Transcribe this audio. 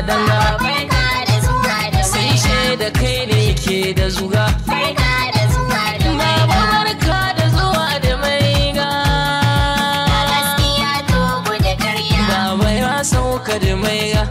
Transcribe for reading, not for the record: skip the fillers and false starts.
danga. barka da zuwa da Sai shaida kai ne ke da zuga. barka da zuwa da Baba barka da zuwa da maiga. gaskiya to da karya Baba ya sauka da maiga.